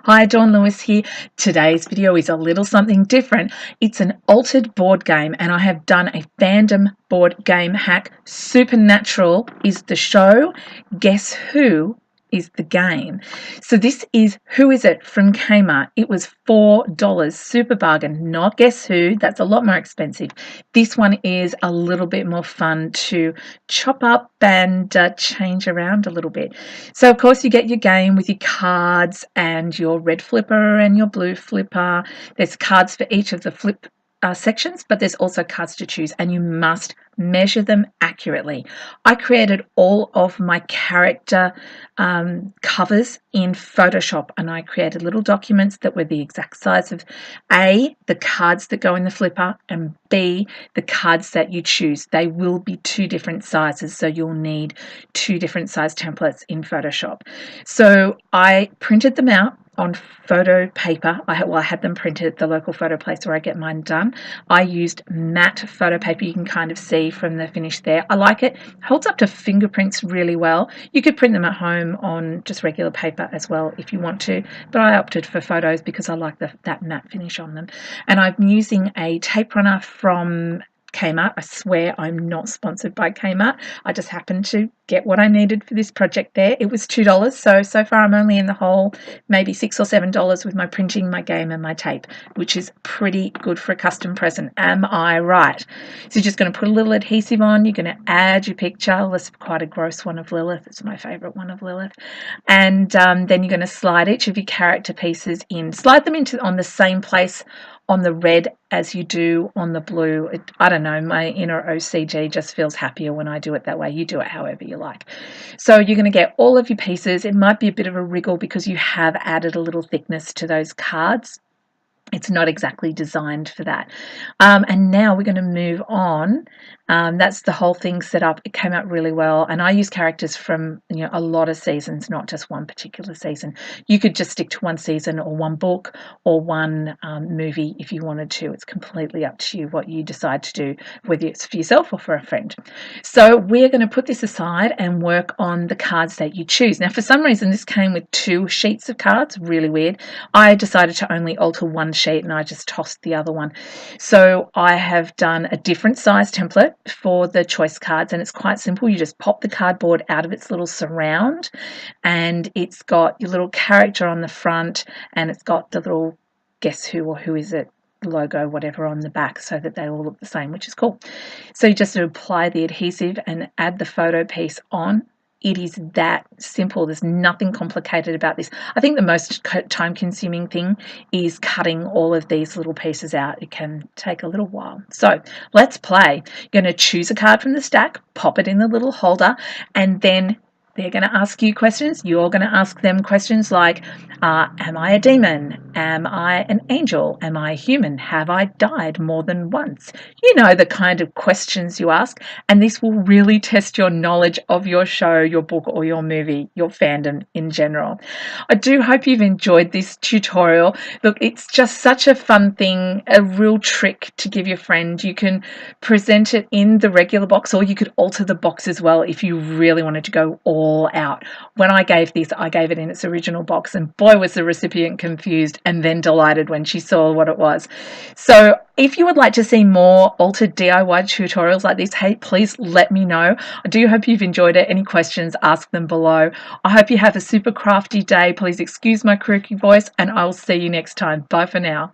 Hi, Dawn Lewis here. Today's video is a little something different. It's an altered board game, and I have done a fandom board game hack. Supernatural is the show. Guess Who is the game. So this is Who Is It from Kmart. It was $4, super bargain. Not Guess Who, that's a lot more expensive. This one is a little bit more fun to chop up and change around a little bit. So of course you get your game with your cards and your red flipper and your blue flipper. There's cards for each of the flip sections, but there's also cards to choose, and you must measure them accurately. I created all of my character covers in Photoshop, and I created little documents that were the exact size of A, the cards that go in the flipper, and B, the cards that you choose. They will be two different sizes, so you'll need two different size templates in Photoshop. So I printed them out on photo paper. I had them printed at the local photo place where I get mine done. I used matte photo paper. You can kind of see from the finish there. I like it. Holds up to fingerprints really well. You could print them at home on just regular paper as well if you want to, but I opted for photos because I like that matte finish on them. And I'm using a tape runner from Kmart. I swear I'm not sponsored by Kmart. I just happened to get what I needed for this project there. It was $2, so far I'm only in the hole maybe $6 or $7 with my printing, my game and my tape, which is pretty good for a custom present. Am I right? So you're just going to put a little adhesive on. You're going to add your picture. That's quite a gross one of Lilith. It's my favorite one of Lilith. And then you're going to slide each of your character pieces in. Slide them into on the same place on the red as you do on the blue. I don't know, my inner OCD just feels happier when I do it that way. You do it however you like. So you're going to get all of your pieces. It might be a bit of a wriggle because you have added a little thickness to those cards. It's not exactly designed for that. And now we're going to move on. That's the whole thing set up. It came out really well. And I use characters from a lot of seasons, not just one particular season. You could just stick to one season or one book or one movie if you wanted to. It's completely up to you what you decide to do, whether it's for yourself or for a friend. So we're going to put this aside and work on the cards that you choose. Now, for some reason, this came with 2 sheets of cards. Really weird. I decided to only alter one sheet and I just tossed the other one. So I have done a different size template for the choice cards, and it's quite simple. You just pop the cardboard out of its little surround, and it's got your little character on the front, and it's got the little Guess Who or Who Is It logo, whatever, on the back, so that they all look the same, which is cool. So you just apply the adhesive and add the photo piece on. It is that simple. There's nothing complicated about this. I think the most time-consuming thing is cutting all of these little pieces out. It can take a little while. So let's play. You're going to choose a card from the stack, pop it in the little holder, and then they're going to ask you questions. You're going to ask them questions like, am I a demon? Am I an angel? Am I human? Have I died more than once? You know, the kind of questions you ask. And this will really test your knowledge of your show, your book, or your movie, your fandom in general. I do hope you've enjoyed this tutorial. Look, it's just such a fun thing, a real trick to give your friend. You can present it in the regular box, or you could alter the box as well if you really wanted to go all out. When I gave this, I gave it in its original box, and boy was the recipient confused and then delighted when she saw what it was. So if you would like to see more altered DIY tutorials like this, hey, please let me know. I do hope you've enjoyed it. Any questions, ask them below. I hope you have a super crafty day. Please excuse my croaky voice, and I'll see you next time. Bye for now.